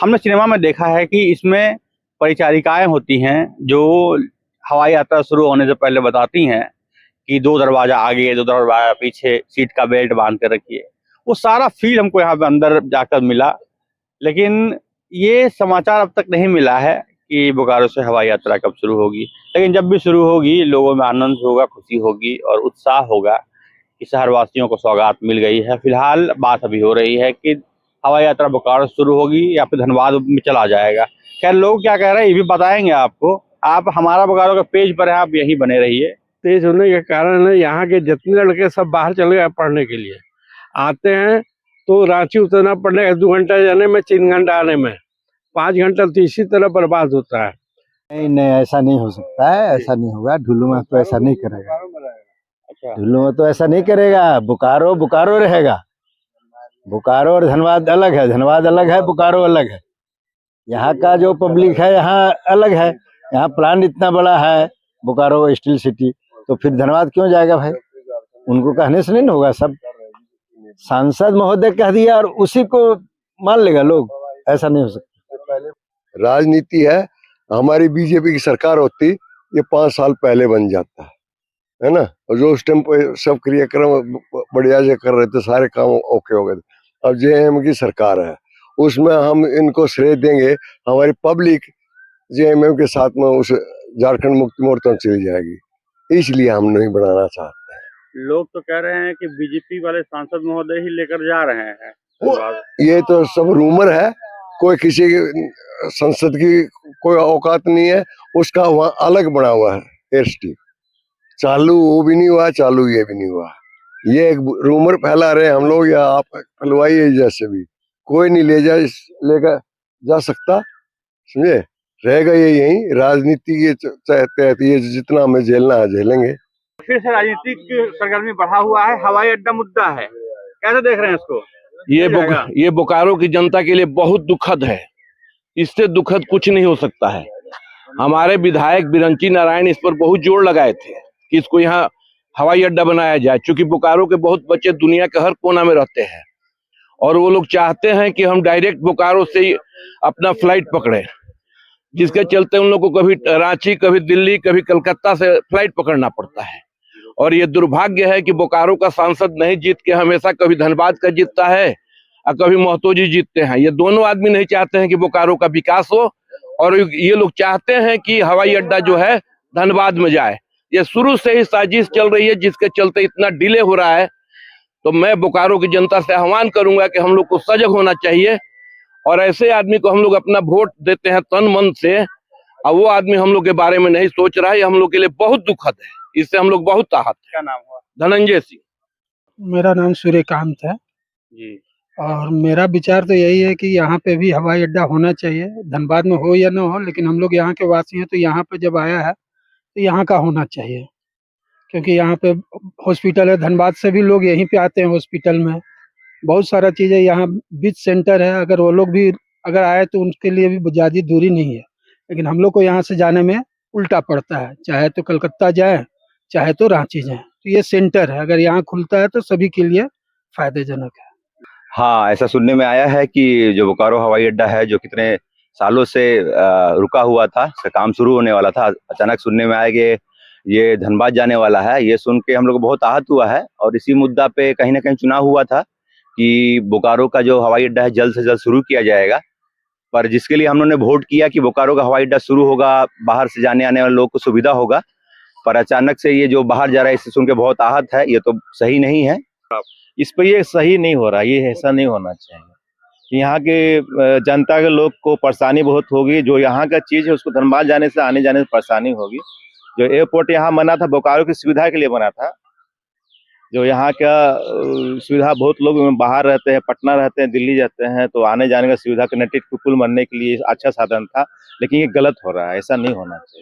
हमने सिनेमा में देखा है कि इसमें परिचारिकाएं होती हैं जो हवाई यात्रा शुरू होने से पहले बताती हैं कि 2 दरवाजा आगे, 2 दरवाजा पीछे, सीट का बेल्ट बांध के रखिए। वो सारा फील हमको यहाँ पे अंदर जाकर मिला, लेकिन ये समाचार अब तक नहीं मिला है कि बोकारो से हवाई यात्रा कब शुरू होगी। लेकिन जब भी शुरू होगी, लोगों में आनंद होगा, खुशी होगी और उत्साह होगा कि शहरवासियों को सौगात मिल गई है। फिलहाल बात अभी हो रही है कि हवाई यात्रा बोकारो से शुरू होगी या फिर धनबाद में चला जाएगा। खैर, लोग क्या कह रहे हैं ये भी बताएंगे आपको। आप हमारा बोकारो के पेज पर हैं, आप यहीं बने रहिए। तेज होने के कारण है यहाँ के जितने लड़के सब बाहर चले गए पढ़ने के लिए, आते हैं तो रांची उतरना पड़ेगा 2 घंटा जाने में, 3 घंटा आने में, 5 घंटा तो इसी तरह बर्बाद होता है। नहीं, ऐसा नहीं हो सकता है, ऐसा नहीं होगा। ढुल्लू में तो ऐसा नहीं करेगा। अच्छा, ढुल्लू में तो ऐसा नहीं करेगा। बोकारो बोकारो रहेगा। बोकारो और धनबाद अलग है, धनबाद अलग है, बोकारो अलग है। यहाँ का जो पब्लिक है यहाँ अलग है। यहाँ प्लान इतना बड़ा है बोकारो स्टील सिटी, तो फिर धनबाद क्यों जाएगा भाई? उनको कहने से नहीं होगा। सब सांसद महोदय कह दिया और उसी को मान लेगा लोग, ऐसा नहीं हो सकता। राजनीति है। हमारी बीजेपी की सरकार होती ये 5 साल पहले बन जाता है ना। और जो उस टाइम पे सब क्रियाक्रम बढ़िया से कर रहे थे, सारे काम ओके हो गए थे। अब जेएम की सरकार है, उसमें हम इनको श्रेय देंगे। हमारी पब्लिक जेएमएम के साथ में उस झारखंड मुक्ति मोर्चा चली जाएगी, इसलिए हम नहीं बनाना चाहते हैं। लोग तो कह रहे हैं कि बीजेपी वाले सांसद महोदय ही लेकर जा रहे हैं। ये तो सब रूमर है। कोई किसी संसद की कोई औकात नहीं है। उसका वहाँ अलग बना हुआ है एयरस्ट्रिप। चालू वो भी नहीं हुआ, चालू ये भी नहीं हुआ। ये एक रूमर फैला रहे हम लोग, या आप फैलवाइए। जैसे भी कोई नहीं लेकर जा सकता, समझे। रहेगा ये यही राजनीति के तहत। ये जितना हमें झेलना है झेलेंगे। फिर से राजनीतिक सरगर्मी बढ़ा हुआ है, हवाई अड्डा मुद्दा है। कैसे देख रहे हैं इसको? ये बोकारो की जनता के लिए बहुत दुखद है। इससे दुखद कुछ नहीं हो सकता है। हमारे विधायक बिरंची नारायण इस पर बहुत जोर लगाए थे कि इसको यहाँ हवाई अड्डा बनाया जाए, क्योंकि बोकारो के बहुत बच्चे दुनिया के हर कोना में रहते हैं और वो लोग चाहते हैं कि हम डायरेक्ट बोकारो से ही अपना फ्लाइट पकड़े, जिसके चलते उन लोग को कभी रांची, कभी दिल्ली, कभी कलकत्ता से फ्लाइट पकड़ना पड़ता है। और ये दुर्भाग्य है कि बोकारो का सांसद नहीं जीत के हमेशा कभी धनबाद का जीतता है और कभी महतो जी जीतते हैं। ये दोनों आदमी नहीं चाहते हैं कि बोकारो का विकास हो, और ये लोग चाहते हैं कि हवाई अड्डा जो है धनबाद में जाए। ये शुरू से ही साजिश चल रही है, जिसके चलते इतना डिले हो रहा है। तो मैं बोकारो की जनता से आह्वान करूंगा कि हम लोग को सजग होना चाहिए, और ऐसे आदमी को हम लोग अपना वोट देते हैं तन मन से, और वो आदमी हम लोग के बारे में नहीं सोच रहा है। हम लोग के लिए बहुत दुखद है, इससे हम लोग बहुत आहत हैं। क्या नाम हुआ? धनंजय सिंह। मेरा नाम सूर्यकांत है जी। और मेरा विचार तो यही है कि यहाँ पे भी हवाई अड्डा होना चाहिए, धनबाद में हो या ना हो, लेकिन हम लोग यहाँ के वासी हैं तो यहाँ पे जब आया है तो यहाँ का होना चाहिए, क्योंकि यहाँ पे हॉस्पिटल है। धनबाद से भी लोग यहीं पे आते हैं, हॉस्पिटल में बहुत सारा चीज़ है। यहाँ बीच सेंटर है, अगर वो लोग भी अगर आए तो उनके लिए भी ज़्यादा दूरी नहीं है, लेकिन हम लोग को यहाँ से जाने में उल्टा पड़ता है। चाहे तो कलकत्ता जाए, चाहे तो रांची जाए। तो ये सेंटर है, अगर यहाँ खुलता है तो सभी के लिए फायदेजनक है। हाँ, ऐसा सुनने में आया है कि जो बोकारो हवाई अड्डा है, जो कितने सालों से रुका हुआ था, इसका काम शुरू होने वाला था, अचानक सुनने में आया कि ये धनबाद जाने वाला है। ये सुन के हम लोग बहुत आहत हुआ है, और इसी मुद्दा पे कहीं ना कहीं चुनाव हुआ था कि बोकारो का जो हवाई अड्डा है जल्द से जल्द शुरू किया जाएगा। पर जिसके लिए हम लोगों ने वोट किया कि बोकारो का हवाई अड्डा शुरू होगा, बाहर से जाने आने वाले लोगों को सुविधा होगा, पर अचानक से ये जो बाहर जा रहा है इससे सुन के बहुत आहत है। ये तो सही नहीं है। इस पर ये सही नहीं हो रहा, ये ऐसा नहीं होना चाहिए। यहाँ के जनता के लोग को परेशानी बहुत होगी। जो यहाँ का चीज़ है उसको धनबाद जाने से आने जाने से परेशानी होगी। जो एयरपोर्ट यहाँ बना था बोकारो की सुविधा के लिए बना था। जो यहाँ का सुविधा, बहुत लोग बाहर रहते हैं, पटना रहते हैं, दिल्ली जाते हैं, तो आने जाने का सुविधा कनेक्टिविटी पुल बनने के लिए अच्छा साधन था, लेकिन ये गलत हो रहा है, ऐसा नहीं होना चाहिए।